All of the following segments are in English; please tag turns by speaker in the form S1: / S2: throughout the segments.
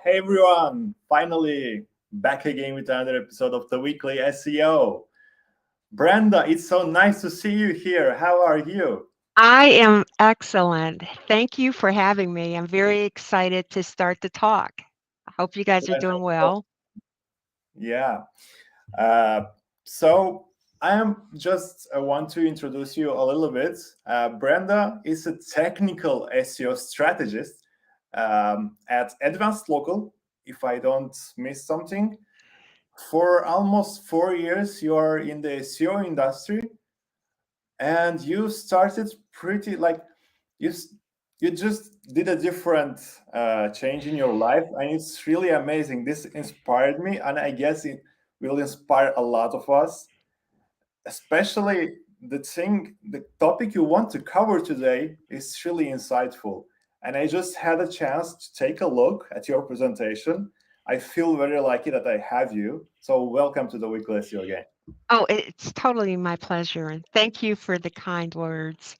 S1: Hey everyone, finally back again with another episode of the Weekly SEO. Brenda, it's so nice to see you here. How are you?
S2: I am excellent. Thank you for having me. I'm very excited to start the talk. I hope you guys are doing well.
S1: Yeah. Uh, so I am just want to introduce you a little bit. Brenda is a technical SEO strategist at Advanced Local. If I don't miss something, for almost 4 years you are in the SEO industry, and you started pretty like you s- you just did a different change in your life, and it's really amazing. This inspired me, and I guess it will inspire a lot of us, especially the topic you want to cover today is really insightful. And I just had a chance to take a look at your presentation. I feel very lucky that I have you, so welcome to the Weekly SEO again.
S2: Oh, it's totally my pleasure. And thank you for the kind words.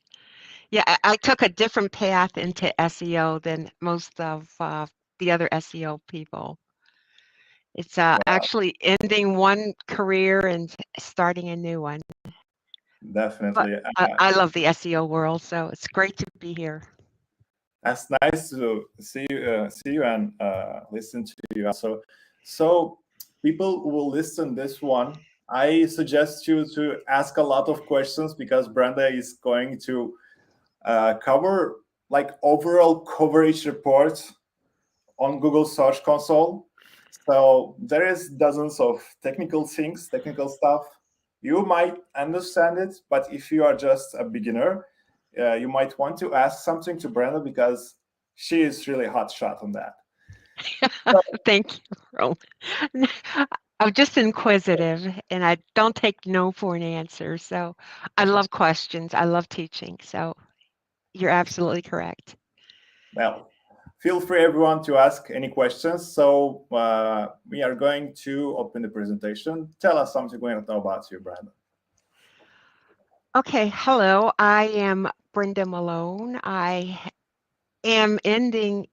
S2: Yeah, I took a different path into SEO than most of the other SEO people. It's
S1: Wow,
S2: actually ending one career and starting a new one. But
S1: definitely.
S2: I love the SEO world, so it's great to be here.
S1: That's nice to see you and listen to you. So people who will listen this one, I suggest you to ask a lot of questions because Brenda is going to cover like overall coverage report on Google Search Console. So there is dozens of technical things, technical stuff. You might understand it, but if you are just a beginner, you might want to ask something to Brenda because she is really hot shot on that. So,
S2: Thank you, Roman. I'm just inquisitive and I don't take no for an answer. So I love questions. I love teaching. So you're absolutely correct.
S1: well, feel free everyone to ask any questions. So we are going to open the presentation. Tell us something we want to know about you, Brenda.
S2: Okay, hello. I am Brenda Malone. I am ending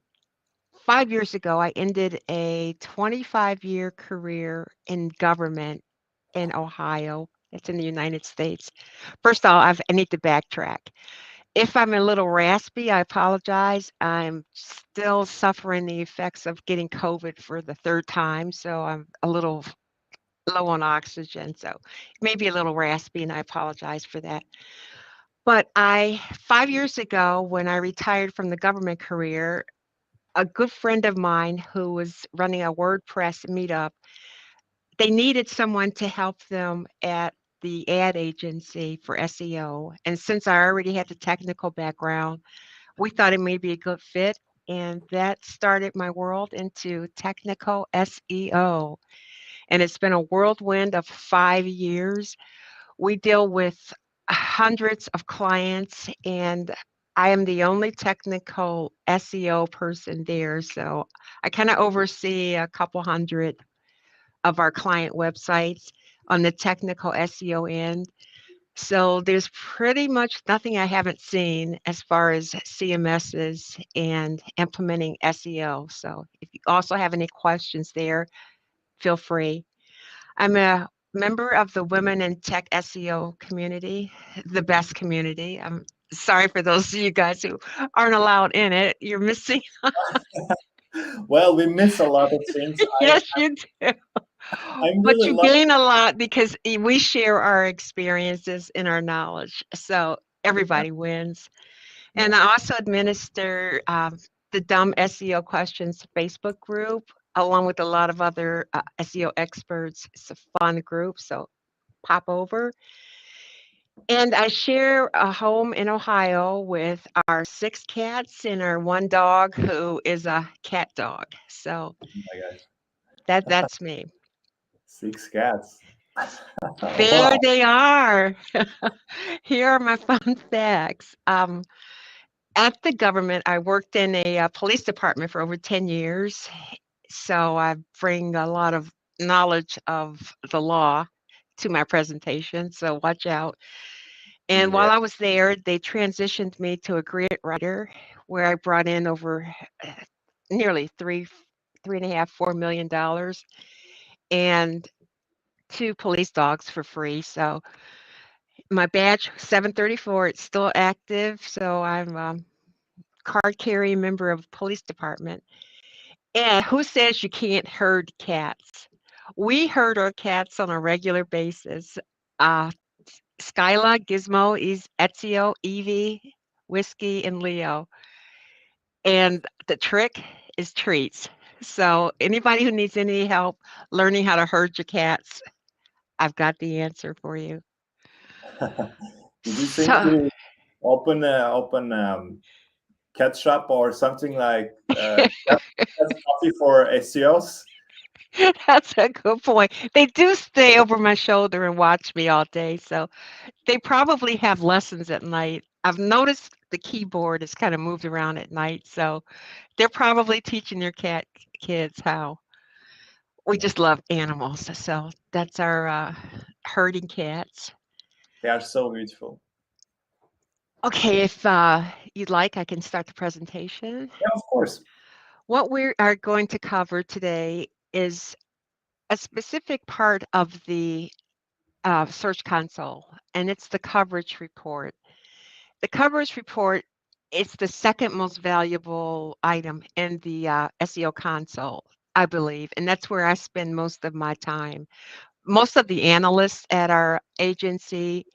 S2: 5 years ago, I ended a 25-year career in government in Ohio. It's in the United States. First of all, I need to backtrack. If I'm a little raspy, I apologize. I'm still suffering the effects of getting COVID for the third time, so I'm a little low on oxygen. So maybe a little raspy, and I apologize for that. But 5 years ago, when I retired from the government career, a good friend of mine who was running a WordPress meetup, they needed someone to help them at the ad agency for SEO. And since I already had the technical background, we thought it may be a good fit. And that started my world into technical SEO. And it's been a whirlwind of 5 years. We deal with hundreds of clients, and I am the only technical SEO person there. So I kind of oversee a couple hundred of our client websites on the technical SEO end. So there's pretty much nothing I haven't seen as far as CMSs and implementing SEO. So if you also have any questions there, feel free. I'm a member of the Women in Tech SEO community, the best community. I'm sorry for those of you guys who aren't allowed in it. You're missing.
S1: Well, we miss a lot of things.
S2: Yes, you do.
S1: I'm
S2: But
S1: really
S2: you
S1: lucky.
S2: gain a lot because we share our experiences and our knowledge. So everybody wins. And
S1: Yeah.
S2: I also administer the Dumb SEO Questions Facebook group, along with a lot of other SEO experts. It's a fun group. So pop over. And I share a home in Ohio with our 6 cats and our one dog who is a cat dog. So
S1: Oh my gosh.
S2: that's me.
S1: Six cats.
S2: There
S1: Wow.
S2: they are. Here are my fun facts. At the government, I worked in a police department for over 10 years. So I bring a lot of knowledge of the law to my presentation. So watch out. And
S1: Yeah.
S2: while I was there, they transitioned me to a grant writer where I brought in over nearly $3.5, $4 million, and 2 police dogs for free. So my badge 734, it's still active. So I'm a card carrying member of police department. And who says you can't herd cats? We herd our cats on a regular basis. Uh, Skyla, Gizmo, Ezio, Evie, Whiskey, and Leo. And the trick is treats. So anybody who needs any help learning how to herd your cats, I've got the answer for you.
S1: Did you think
S2: So
S1: to open cat shop or something like cat coffee for SEOs?
S2: that's a good point. They do stay over my shoulder and watch me all day. So they probably have lessons at night. I've noticed the keyboard is kind of moved around at night. So they're probably teaching their cat kids how. We
S1: Yeah,
S2: just love animals. So that's our herding cats.
S1: they are so beautiful.
S2: Okay, if you'd like, I can start the presentation.
S1: Yeah, of course.
S2: What we are going to cover today is a specific part of the Search Console, and it's the coverage report. The coverage report is the second most valuable item in the SEO console, I believe, and that's where I spend most of my time. Most of the analysts at our agency,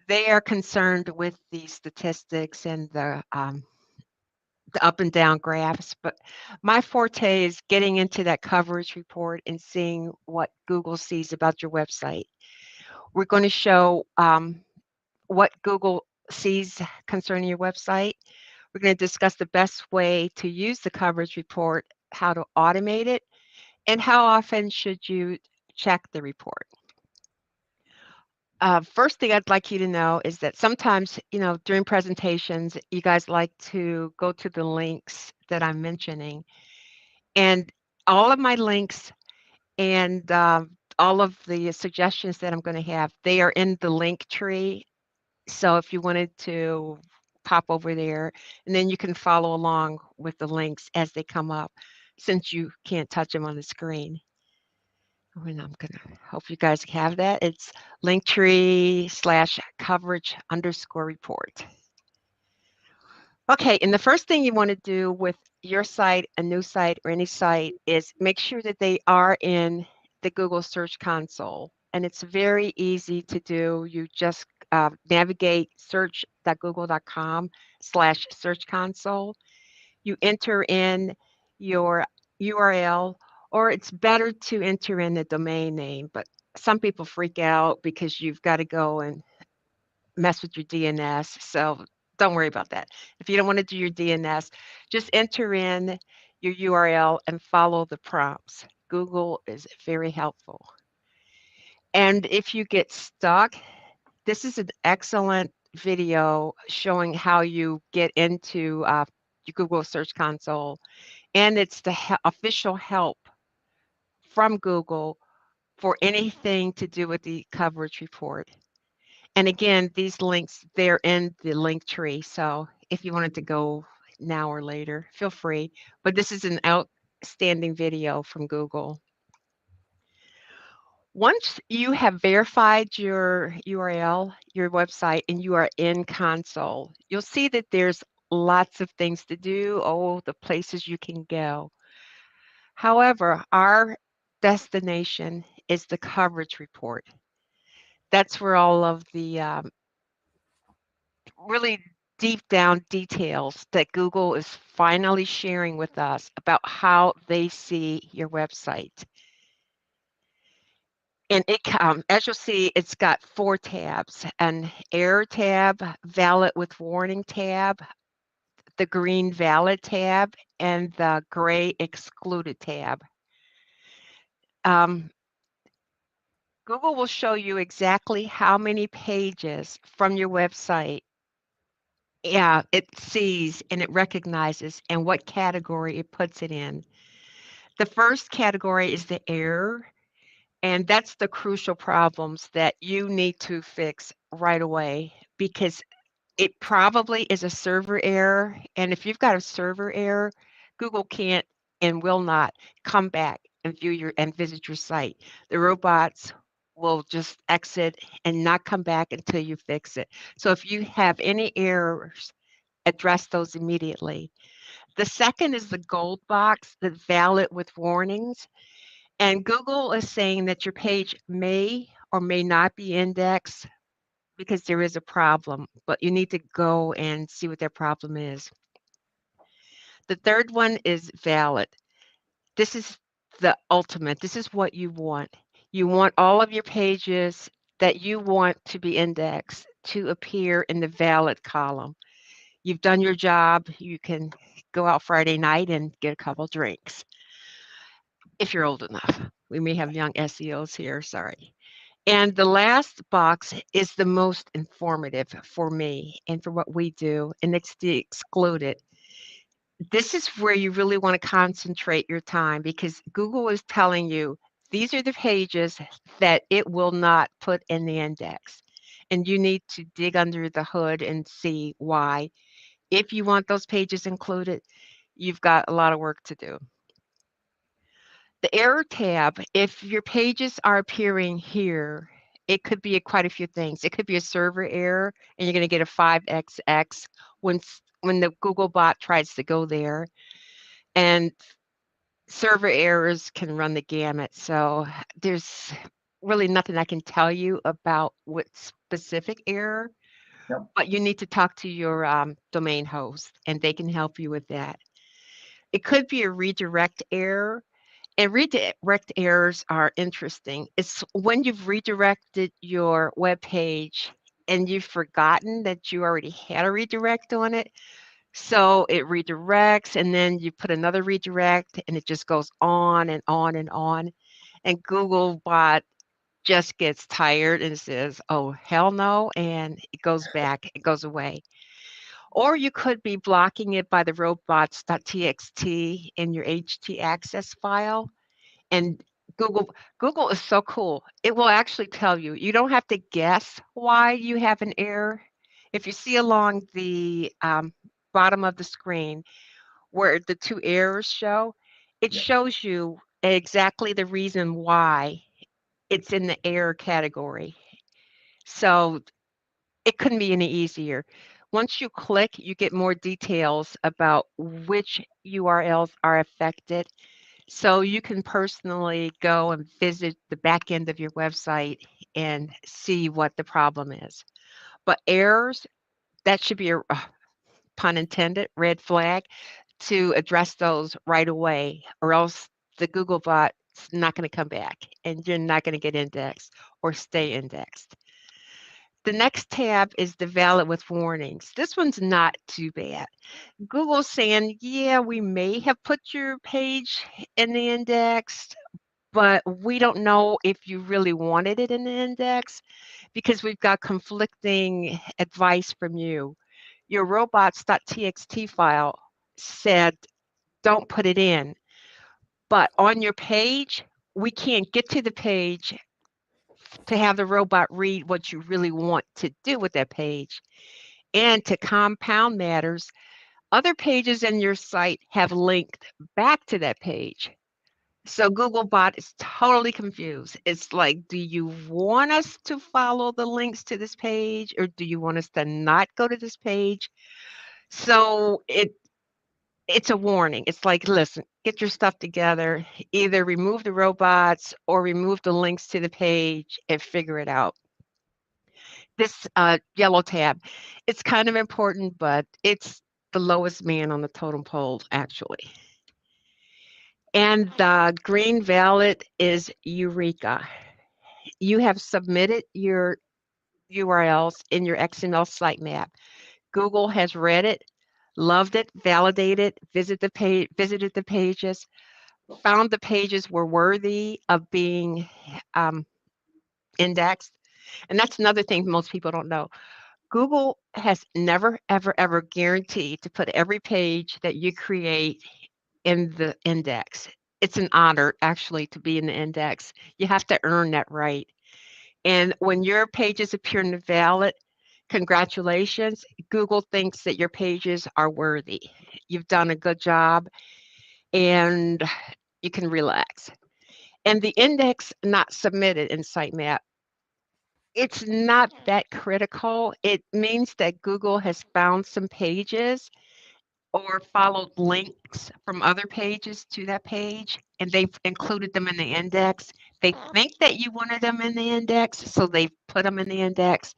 S2: they are concerned with the statistics and the up and down graphs, but my forte is getting into that coverage report and seeing what Google sees about your website. We're going to show what Google sees concerning your website. We're going to discuss the best way to use the coverage report, how to automate it, and how often should you check the report. First thing I'd like you to know is that sometimes, during presentations, you guys like to go to the links that I'm mentioning. And all of my links and all of the suggestions that I'm going to have, they are in the link tree. So if you wanted to pop over there, and then you can follow along with the links as they come up, since you can't touch them on the screen. And I'm going to hope you guys have that. It's linktree/coverage_report. Okay, and the first thing you want to do with your site, a new site, or any site is make sure that they are in the Google Search Console. And it's very easy to do. You just navigate search.google.com/search console. You enter in your URL, or it's better to enter in the domain name, but some people freak out because you've got to go and mess with your DNS. So don't worry about that. If you don't want to do your DNS, just enter in your URL and follow the prompts. Google is very helpful. And if you get stuck, this is an excellent video showing how you get into your Google Search Console. And it's the official help from Google for anything to do with the coverage report. And again, these links, they're in the link tree. So if you wanted to go now or later, feel free. But this is an outstanding video from Google. Once you have verified your URL, your website, and you are in console, you'll see that there's lots of things to do, the places you can go. However, our destination is the coverage report. That's where all of the really deep down details that Google is finally sharing with us about how they see your website. And it, as you'll see, it's got 4 tabs: an error tab, valid with warning tab, the green valid tab, and the gray excluded tab. Google will show you exactly how many pages from your website it sees and it recognizes and what category it puts it in. The first category is the error, and that's the crucial problems that you need to fix right away because it probably is a server error. And if you've got a server error, Google can't and will not come back and visit your site. The robots will just exit and not come back until you fix it. So if you have any errors, address those immediately. The second is the gold box, the valid with warnings. And Google is saying that your page may or may not be indexed because there is a problem, but you need to go and see what that problem is. The third one is valid. This is the ultimate. This is what you want. You want all of your pages that you want to be indexed to appear in the valid column. You've done your job. You can go out Friday night and get a couple drinks if you're old enough. We may have young SEOs here, sorry. And the last box is the most informative for me and for what we do, and it's the excluded. This is where you really want to concentrate your time because Google is telling you these are the pages that it will not put in the index. And you need to dig under the hood and see why. If you want those pages included, you've got a lot of work to do. The error tab, if your pages are appearing here, it could be quite a few things. It could be a server error, and you're going to get a 5xx when the Google bot tries to go there. And server errors can run the gamut. So there's really nothing I can tell you about what specific error,
S1: Yep.
S2: but you need to talk to your domain host, and they can help you with that. It could be a redirect error. And redirect errors are interesting. It's when you've redirected your web page and you've forgotten that you already had a redirect on it. So it redirects and then you put another redirect and it just goes on and on and on. And Googlebot just gets tired and says, oh, hell no. And it goes back, it goes away. Or you could be blocking it by the robots.txt in your htaccess file. And Google is so cool. It will actually tell you. You don't have to guess why you have an error. If you see along the bottom of the screen where the two errors show, it
S1: Yep.
S2: shows you exactly the reason why it's in the error category. So it couldn't be any easier. Once you click, you get more details about which URLs are affected. So you can personally go and visit the back end of your website and see what the problem is. But errors, that should be a pun intended, red flag to address those right away, or else the Google bot's not going to come back and you're not going to get indexed or stay indexed. The next tab is the valid with warnings. This one's not too bad. Google's saying, yeah, we may have put your page in the index, but we don't know if you really wanted it in the index because we've got conflicting advice from you. Your robots.txt file said, don't put it in. But on your page, we can't get to the page to have the robot read what you really want to do with that page. And to compound matters, other pages in your site have linked back to that page. So Googlebot is totally confused. It's like, do you want us to follow the links to this page or do you want us to not go to this page? So it's a warning. It's like, listen, get your stuff together. Either remove the robots or remove the links to the page and figure it out. This yellow tab, it's kind of important, but it's the lowest man on the totem pole, actually. And the green valid is Eureka. You have submitted your URLs in your XML sitemap. Google has read it, loved it, validated, visited the pages, found the pages were worthy of being indexed. And that's another thing most people don't know. Google has never, ever, ever guaranteed to put every page that you create in the index. It's an honor, actually, to be in the index. You have to earn that right. And when your pages appear in the valid, congratulations. Google thinks that your pages are worthy. You've done a good job. and you can relax. And the index not submitted in sitemap, it's not that critical. It means that Google has found some pages or followed links from other pages to that page, and they've included them in the index. They think that you wanted them in the index, so they put them in the index.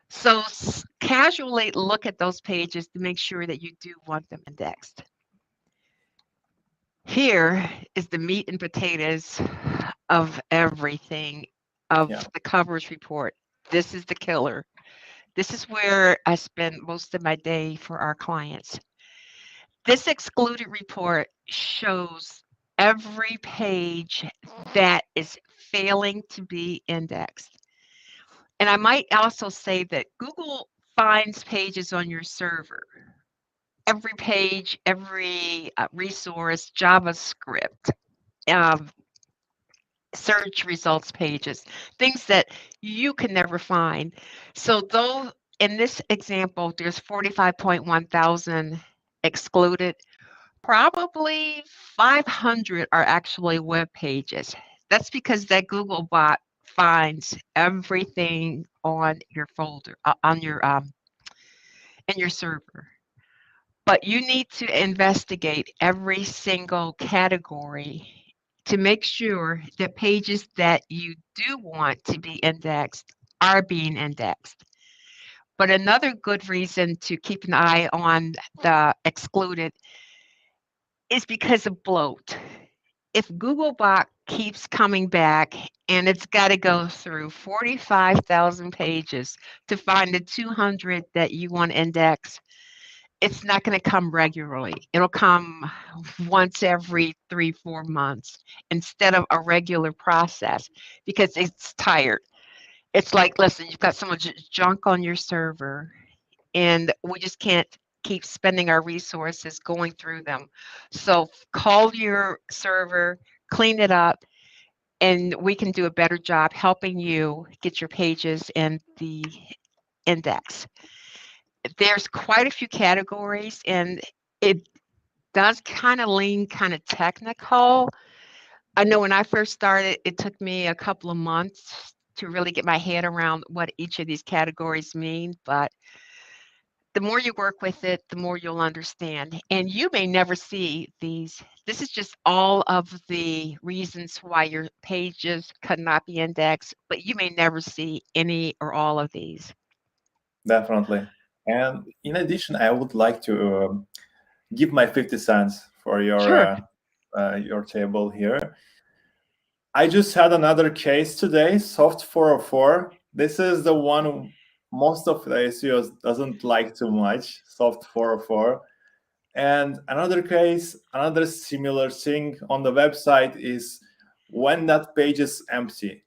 S2: So casually look at those pages to make sure that you do want them indexed. Here is the meat and potatoes of everything, of
S1: Yeah.
S2: the coverage report. This is the killer. This is where I spend most of my day for our clients. This excluded report shows every page that is failing to be indexed. And I might also say that Google finds pages on your server. Every page, every resource, JavaScript, um, search results pages, things that you can never find. So though in this example, there's 45.1 thousand excluded, probably 500 are actually web pages. That's because that Google bot finds everything on your folder, on your in your server. But you need to investigate every single category to make sure that pages that you do want to be indexed are being indexed. But another good reason to keep an eye on the excluded is because of bloat. If Googlebot keeps coming back and it's got to go through 45,000 pages to find the 200 that you want to index, it's not going to come regularly. It'll come once every 3-4 months instead of a regular process because it's tired. It's like, listen, you've got so much junk on your server, and we just can't keep spending our resources going through them. So call your server, clean it up, and we can do a better job helping you get your pages in the index. There's quite a few categories, and it does kind of lean kind of technical. I know when I first started, it took me a couple of months to really get my head around what each of these categories mean, but the more you work with it, the more you'll understand. And you may never see these. This is just all of the reasons why your pages could not be indexed, but you may never see any or all of these.
S1: Definitely. And in addition, I would like to give my 50 cents for
S2: Sure.
S1: your table here. I just had another case today, Soft 404. This is the one most of the SEOs doesn't like too much, Soft 404. And another case, another similar thing on the website is when that page is empty,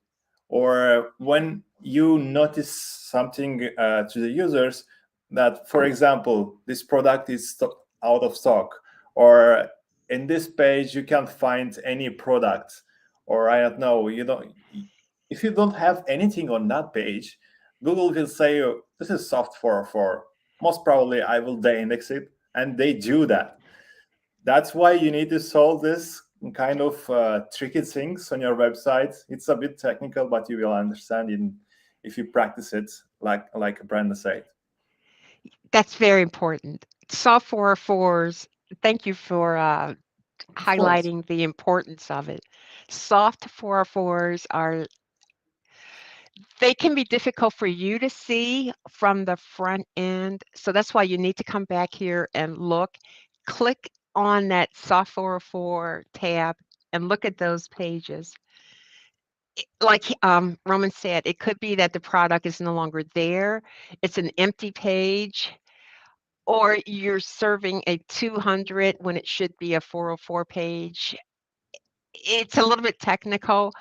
S1: or when you notice something to the users that, for example, this product is out of stock, or in this page you can't find any product, or I don't know, if you don't have anything on that page, Google will say, oh, this is soft 404. Most probably I will de-index it, and they do that. That's why you need to solve this kind of tricky things on your website. It's a bit technical, but you will understand if you practice it, like Brenda said.
S2: That's very important. Soft 404s, thank you for
S1: Of course.
S2: highlighting the importance of it. Soft 404s are, they can be difficult for you to see from the front end. So that's why you need to come back here and look, click on that soft 404 tab and look at those pages. Like Roman said, it could be that the product is no longer there. It's an empty page, or you're serving a 200 when it should be a 404 page. It's a little bit technical.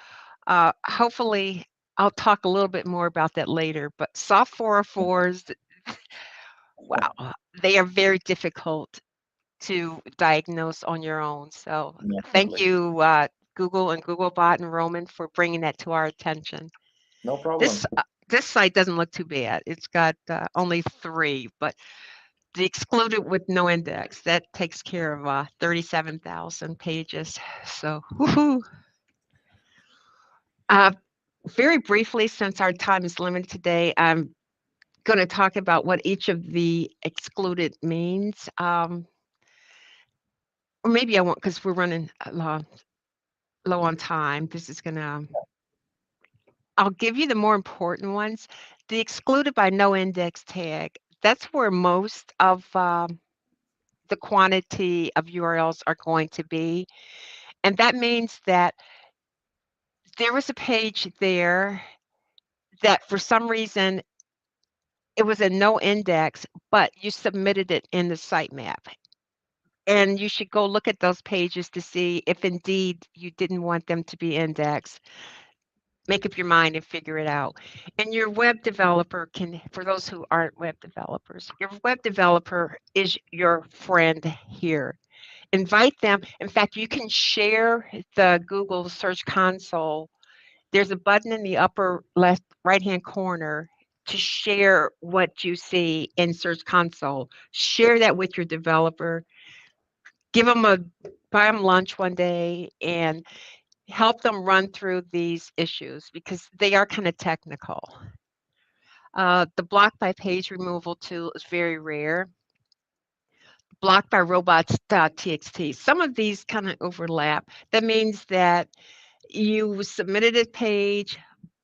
S2: Hopefully, I'll talk a little bit more about that later. But soft 404s, wow, they are very difficult to diagnose on your own. So thank
S1: Definitely.
S2: you, Google and Googlebot and Roman, for bringing that to our attention.
S1: No
S2: This
S1: problem.
S2: this site doesn't look too bad. It's got only 3, but The excluded with no index, that takes care of 37,000 pages. So, woohoo. Very briefly, since our time is limited today, I'm going to talk about what each of the excluded means. Or maybe I won't, because we're running low on time. This is going to, I'll give you the more important ones. The excluded by no index tag, that's where most of the quantity of URLs are going to be. And that means that there was a page there that for some reason it was a no index, but you submitted it in the sitemap. And you should go look at those pages to see if indeed you didn't want them to be indexed. Make up your mind and figure it out. And your web developer can, for those who aren't web developers, your web developer is your friend here. Invite them. In fact, you can share the Google Search Console. There's a button in the upper left right-hand corner to share what you see in Search Console. Share that with your developer. Buy them lunch one day and help them run through these issues because they are kind of technical. The block by page removal tool is very rare. Blocked by robots.txt. Some of these kind of overlap. That means that you submitted a page,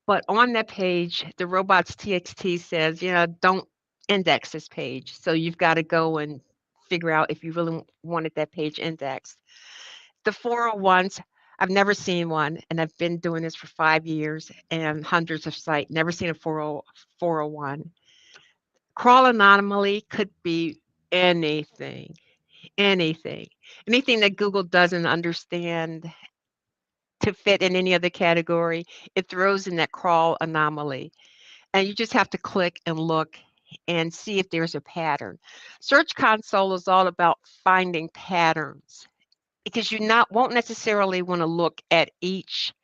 S2: but on that page, the robots.txt says, don't index this page. So you've got to go and figure out if you really wanted that page indexed. The 401s, I've never seen one, and I've been doing this for 5 years and hundreds of sites, never seen a 401. Crawl anomaly could be anything, anything that Google doesn't understand to fit in any other category, it throws in that crawl anomaly. And you just have to click and look and see if there's a pattern. Search Console is all about finding patterns because you won't necessarily want to look at each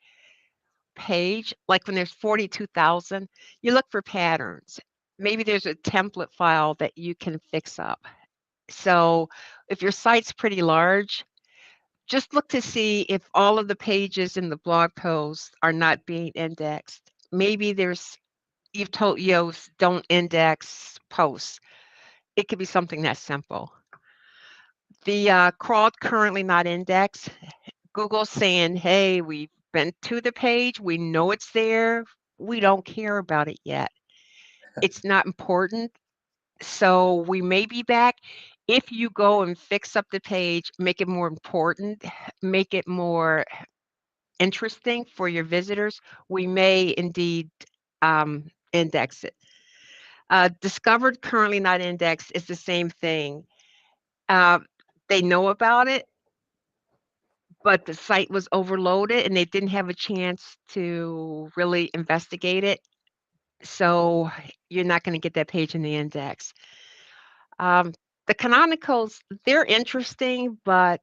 S2: page. Like when there's 42,000, you look for patterns. Maybe there's a template file that you can fix up. So if your site's pretty large, just look to see if all of the pages in the blog post are not being indexed. Maybe you've told Yoast don't index posts. It could be something that simple. The crawled currently not indexed. Google's saying, hey, we've been to the page. We know it's there. We don't care about it yet. It's not important. So we may be back. If you go and fix up the page, make it more important, make it more interesting for your visitors, we may indeed index it. Discovered currently not indexed is the same thing. They know about it, but the site was overloaded and they didn't have a chance to really investigate it. So you're not going to get that page in the index. The canonicals, they're interesting, but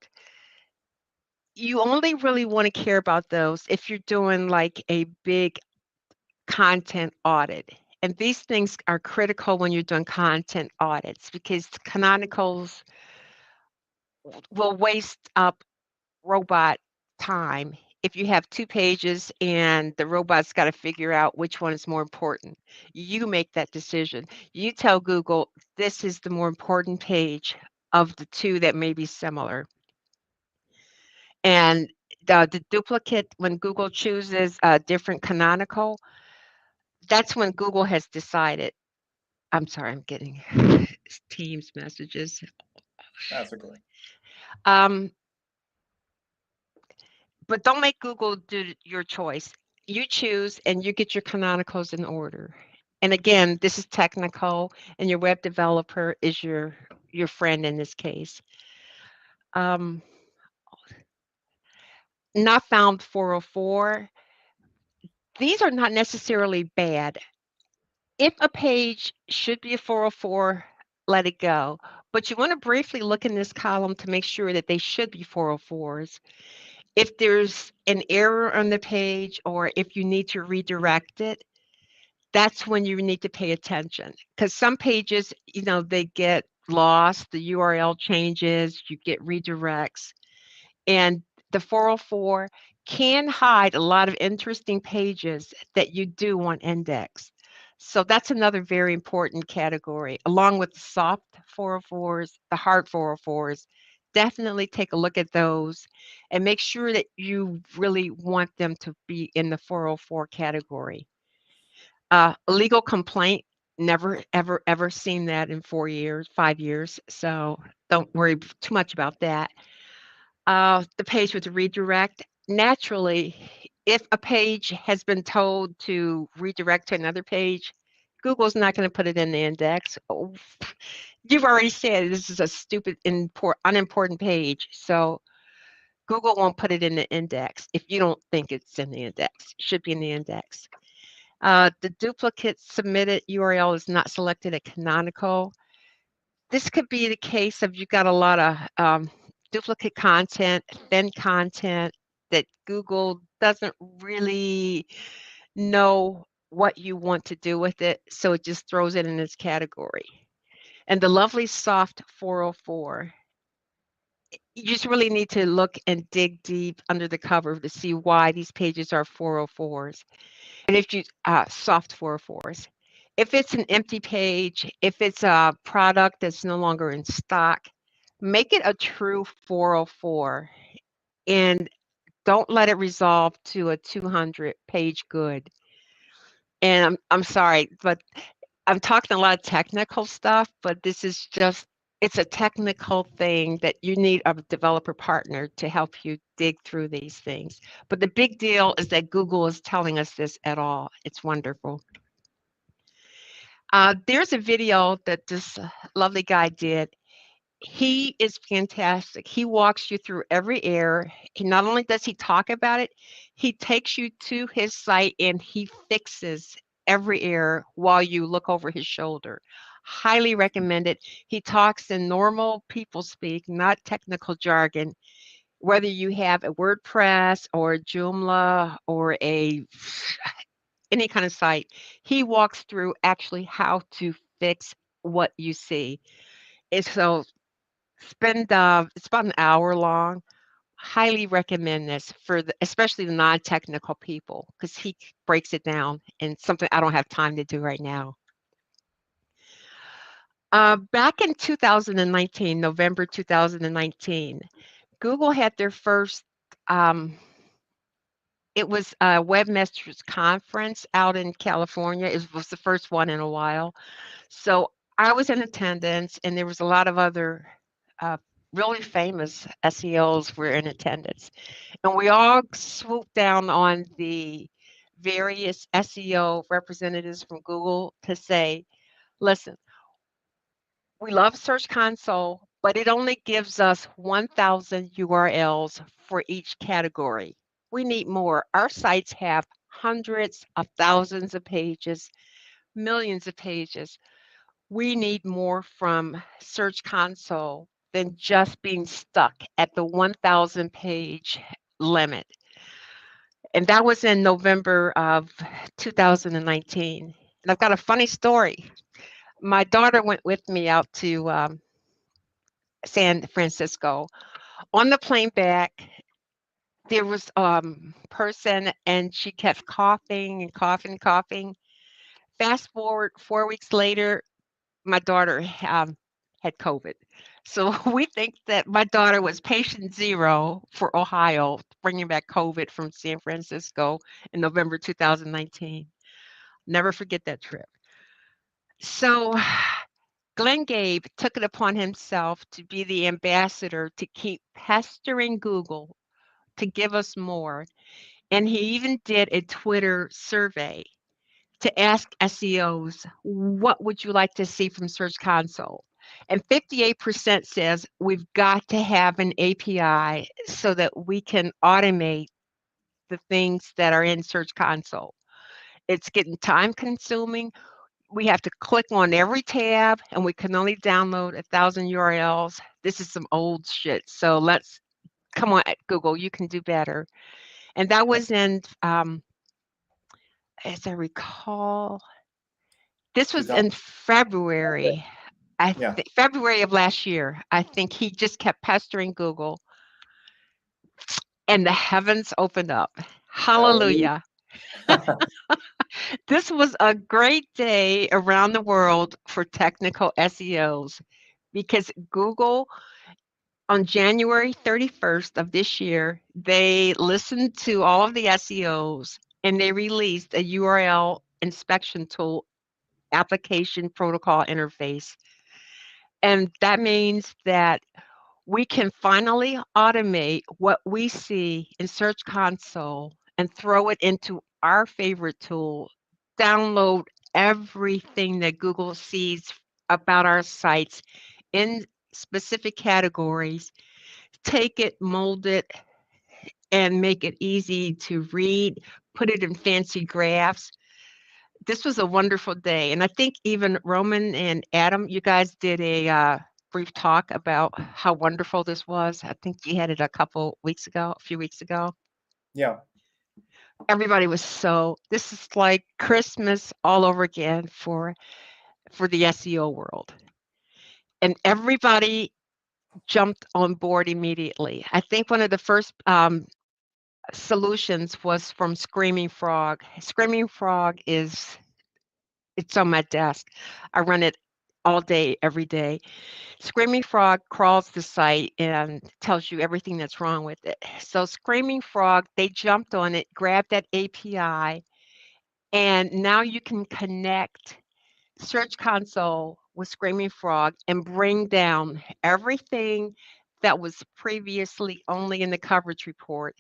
S2: you only really want to care about those if you're doing like a big content audit. And these things are critical when you're doing content audits because canonicals will waste up robot time if you have 2 pages and the robot's got to figure out which one is more important. You make that decision. You tell Google, this is the more important page of the 2 that may be similar. And the duplicate, when Google chooses a different canonical, that's when Google has decided. I'm sorry, I'm getting Teams messages.
S1: That's okay.
S2: But don't make Google do your choice. You choose and you get your canonicals in order. And again, this is technical, and your web developer is your friend in this case. Not found 404. These are not necessarily bad. If a page should be a 404, let it go. But you want to briefly look in this column to make sure that they should be 404s. If there's an error on the page or if you need to redirect it, that's when you need to pay attention. Because some pages, they get lost, the URL changes, you get redirects. And the 404 can hide a lot of interesting pages that you do want indexed. So that's another very important category, along with the soft 404s, the hard 404s. Definitely take a look at those and make sure that you really want them to be in the 404 category. A legal complaint, never, ever, ever seen that in 4 years, 5 years. So don't worry too much about that. The page with the redirect. Naturally, if a page has been told to redirect to another page, Google's not going to put it in the index. Oh, you've already said this is a stupid, unimportant page. So Google won't put it in the index if you don't think it's in the index. It should be in the index. The duplicate submitted URL is not selected at Canonical. This could be the case of you got a lot of duplicate content, thin content that Google doesn't really know what you want to do with it, so it just throws it in this category. And the lovely soft 404, you just really need to look and dig deep under the cover to see why these pages are 404s. And if you soft 404s. If it's an empty page, if it's a product that's no longer in stock, make it a true 404 and don't let it resolve to a 200 page good. And I'm sorry, but I'm talking a lot of technical stuff, but this is just, it's a technical thing that you need a developer partner to help you dig through these things. But the big deal is that Google is telling us this at all. It's wonderful. There's a video that this lovely guy did. He is fantastic. He walks you through every error. He not only does he talk about it, he takes you to his site and he fixes every error while you look over his shoulder. Highly recommend it. He talks in normal people speak, not technical jargon. Whether you have a WordPress or a Joomla or a any kind of site, he walks through actually how to fix what you see. And so it's about an hour long. Highly recommend this for especially the non-technical people because he breaks it down and something I don't have time to do right now. Back in 2019, November 2019, Google had their first, it was a webmasters conference out in California. It was the first one in a while. So I was in attendance and there was a lot of other uh, really famous SEOs were in attendance. And we all swooped down on the various SEO representatives from Google to say, listen, we love Search Console, but it only gives us 1,000 URLs for each category. We need more. Our sites have hundreds of thousands of pages, millions of pages. We need more from Search Console than just being stuck at the 1,000 page limit. And that was in November of 2019. And I've got a funny story. My daughter went with me out to San Francisco. On the plane back, there was person and she kept coughing and coughing and coughing. Fast forward 4 weeks later, my daughter had COVID. So we think that my daughter was patient zero for Ohio, bringing back COVID from San Francisco in November 2019. Never forget that trip. So Glenn Gabe took it upon himself to be the ambassador to keep pestering Google to give us more. And he even did a Twitter survey to ask SEOs, what would you like to see from Search Console? And 58% says we've got to have an API so that we can automate the things that are in Search Console. It's getting time consuming. We have to click on every tab and we can only download 1,000 URLs. This is some old shit. So let's come on, Google, you can do better. And that was in, as I recall, this was in February.
S1: Yeah.
S2: February of last year, I think he just kept pestering Google and the heavens opened up.
S1: Really?
S2: Hallelujah. This was a great day around the world for technical SEOs because Google on January 31st of this year, they listened to all of the SEOs and they released a URL inspection tool application protocol interface. And that means that we can finally automate what we see in Search Console and throw it into our favorite tool, download everything that Google sees about our sites in specific categories, take it, mold it, and make it easy to read, put it in fancy graphs. This was a wonderful day. And I think even Roman and Adam, you guys did a brief talk about how wonderful this was. I think you had it a few weeks ago.
S1: Yeah.
S2: Everybody was this is like Christmas all over again for the SEO world. And everybody jumped on board immediately. I think one of the first solutions was from Screaming Frog. Screaming Frog it's on my desk. I run it all day, every day. Screaming Frog crawls the site and tells you everything that's wrong with it. So Screaming Frog, they jumped on it, grabbed that API, and now you can connect Search Console with Screaming Frog and bring down everything that was previously only in the coverage report.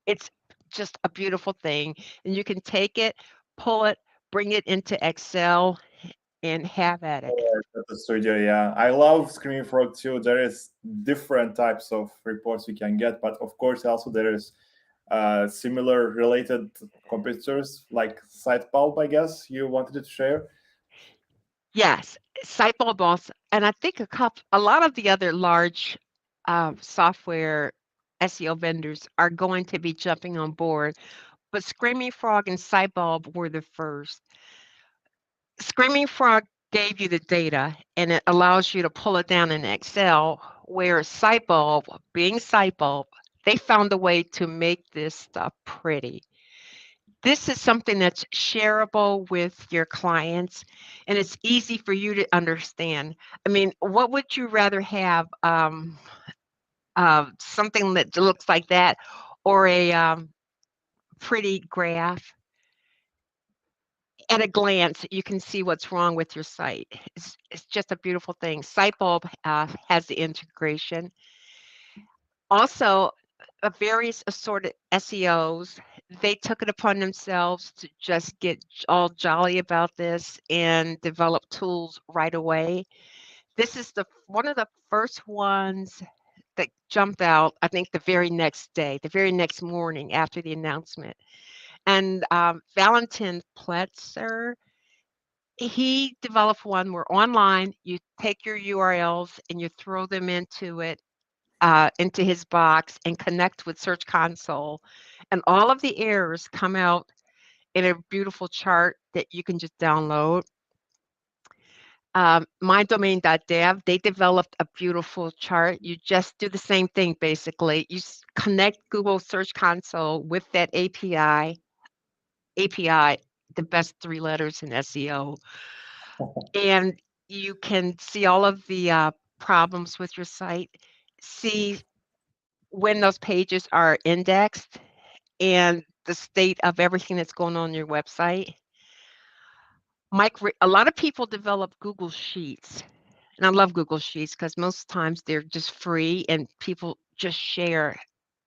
S2: It's just a beautiful thing. And you can take it, pull it, bring it into Excel, and have at it.
S1: At the studio, yeah. I love Screaming Frog too. There is different types of reports you can get, but of course also there is similar related competitors like SitePulp, I guess you wanted to share.
S2: Yes, Sitebulb also, and I think a lot of the other large software SEO vendors are going to be jumping on board, but Screaming Frog and Sitebulb were the first. Screaming Frog gave you the data and it allows you to pull it down in Excel, where Sitebulb, being Sitebulb, they found a way to make this stuff pretty. This is something that's shareable with your clients and it's easy for you to understand. I mean, what would you rather have? Something that looks like that or a pretty graph? At a glance, you can see what's wrong with your site. It's just a beautiful thing. Sitebulb has the integration. Also, various assorted SEOs, they took it upon themselves to just get all jolly about this and develop tools right away. This is one of the first ones that jumped out, I think, the very next day, the very next morning after the announcement. And Valentin Pletzer, he developed one where online you take your URLs and you throw them into his box and connect with Search Console. And all of the errors come out in a beautiful chart that you can just download. MyDomain.dev, they developed a beautiful chart. You just do the same thing, basically. You connect Google Search Console with that API, the best 3 letters in SEO. And you can see all of the problems with your site, see when those pages are indexed and the state of everything that's going on your website. A lot of people develop Google Sheets, and I love Google Sheets because most times they're just free and people just share.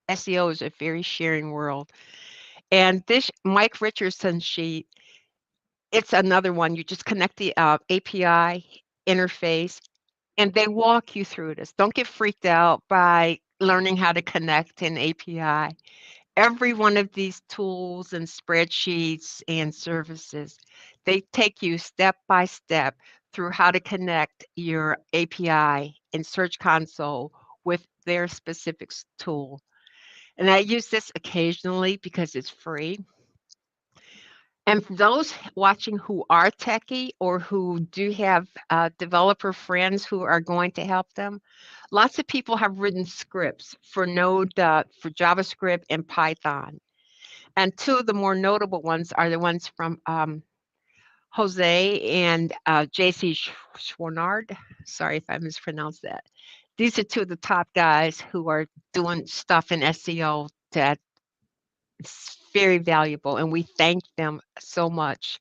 S2: SEO is a very sharing world. And this Mike Richardson sheet, it's another one. You just connect the API interface and they walk you through this. Don't get freaked out by learning how to connect an API. Every one of these tools and spreadsheets and services, they take you step by step through how to connect your API in Search Console with their specific tool. And I use this occasionally because it's free. And for those watching who are techie or who do have developer friends who are going to help them, lots of people have written scripts for Node, for JavaScript and Python. And two of the more notable ones are the ones from Jose and JC Schwarnard. Sorry if I mispronounced that. These are two of the top guys who are doing stuff in SEO that is very valuable, and we thank them so much.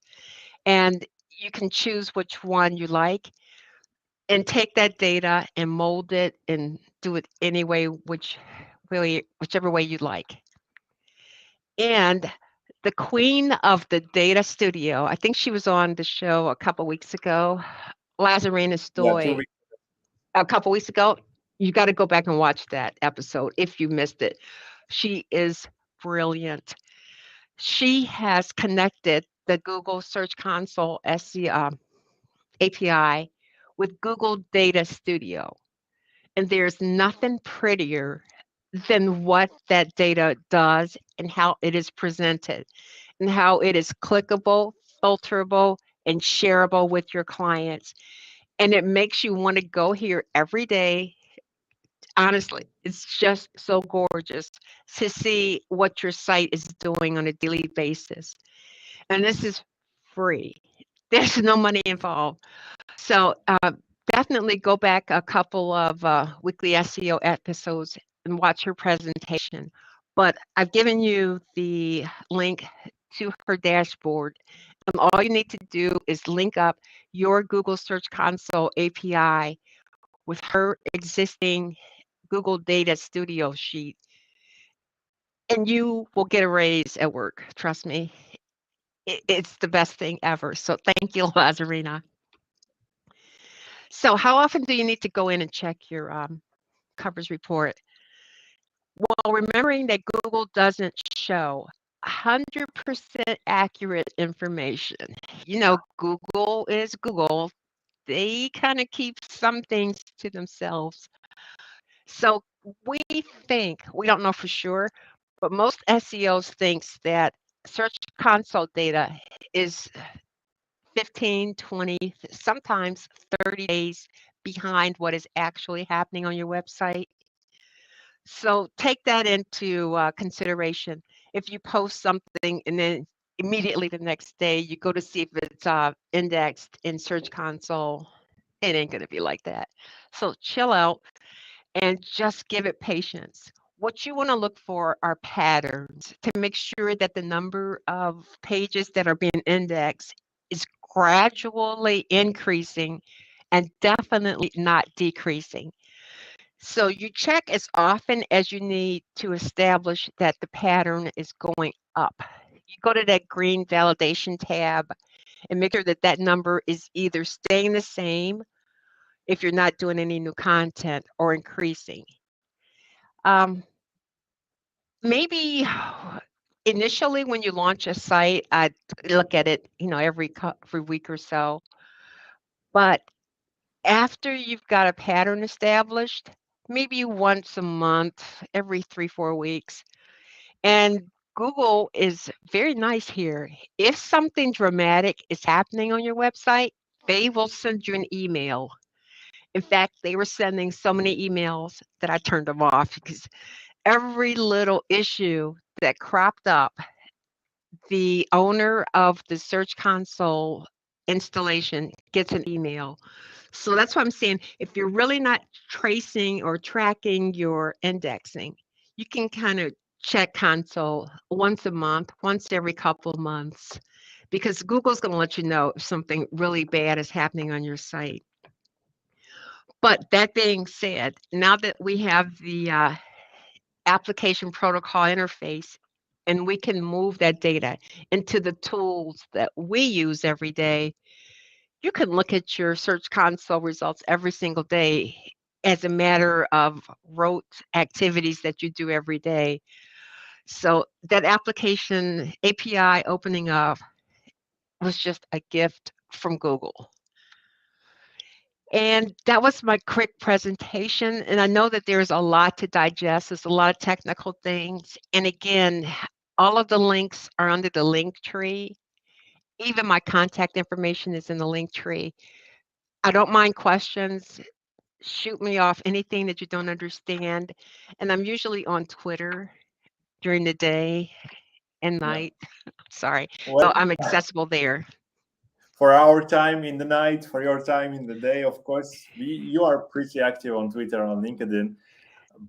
S2: And you can choose which one you like and take that data and mold it and do it any way, whichever way you like. And the queen of the data studio, I think she was on the show a couple weeks ago, Lazarina
S1: Yeah,
S2: Stoy, a couple weeks ago. You got to go back and watch that episode if you missed it. She is brilliant. She has connected the Google Search Console SEO API with Google Data Studio. And there's nothing prettier than what that data does and how it is presented and how it is clickable, filterable, and shareable with your clients. And it makes you want to go here every day. Honestly, it's just so gorgeous to see what your site is doing on a daily basis. And this is free. There's no money involved. So definitely go back a couple of Weekly SEO episodes and watch her presentation. But I've given you the link to her dashboard. And all you need to do is link up your Google Search Console API with her existing Google Data Studio sheet, and you will get a raise at work. Trust me. It's the best thing ever. So thank you, Lazarina. So how often do you need to go in and check your covers report? Well, remembering that Google doesn't show 100% accurate information. You know, Google is Google. They kind of keep some things to themselves. So we think, we don't know for sure, but most SEOs thinks that Search Console data is 15, 20, sometimes 30 days behind what is actually happening on your website. So take that into consideration. If you post something and then immediately the next day you go to see if it's indexed in Search Console, it ain't going to be like that. So chill out and just give it patience. What you want to look for are patterns to make sure that the number of pages that are being indexed is gradually increasing and definitely not decreasing. So you check as often as you need to establish that the pattern is going up. You go to that green validation tab and make sure that that number is either staying the same if you're not doing any new content or increasing. Maybe initially when you launch a site, I'd look at it, every week or so. But after you've got a pattern established, maybe once a month, every 3-4 weeks. And Google is very nice here. If something dramatic is happening on your website, they will send you an email. In fact, they were sending so many emails that I turned them off because every little issue that cropped up, the owner of the Search Console installation gets an email. So that's what I'm saying. If you're really not tracing or tracking your indexing, you can kind of check console once a month, once every couple of months, because Google's going to let you know if something really bad is happening on your site. But that being said, now that we have the application protocol interface and we can move that data into the tools that we use every day, you can look at your Search Console results every single day as a matter of rote activities that you do every day. So that application API opening up was just a gift from Google. And that was my quick presentation. And I know that there's a lot to digest. There's a lot of technical things. And again, all of the links are under the link tree. Even my contact information is in the link tree. I don't mind questions. Shoot me off anything that you don't understand. And I'm usually on Twitter during the day and
S1: Yeah.
S2: night. Sorry.
S1: Well,
S2: So I'm accessible there.
S1: for our time in the night, for your time in the day, of course, you are pretty active on Twitter and on LinkedIn.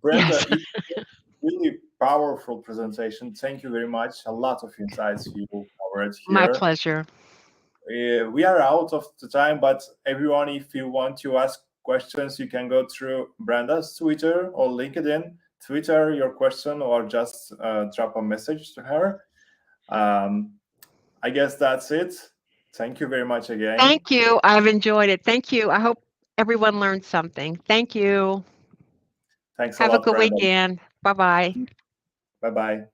S1: Brenda,
S2: Yes.
S1: it's really powerful presentation. Thank you very much. A lot of insights you covered
S2: My
S1: here.
S2: pleasure.
S1: We are out of the time, but everyone, if you want to ask questions, you can go through Brenda's Twitter or LinkedIn. Twitter your question or just drop a message to her. I guess that's it. Thank you very much again.
S2: Thank you. I've enjoyed it. Thank you. I hope everyone learned something. Thank you.
S1: Thanks a
S2: Have a
S1: lot,
S2: good
S1: Brenda.
S2: weekend. Bye-bye.
S1: Bye bye.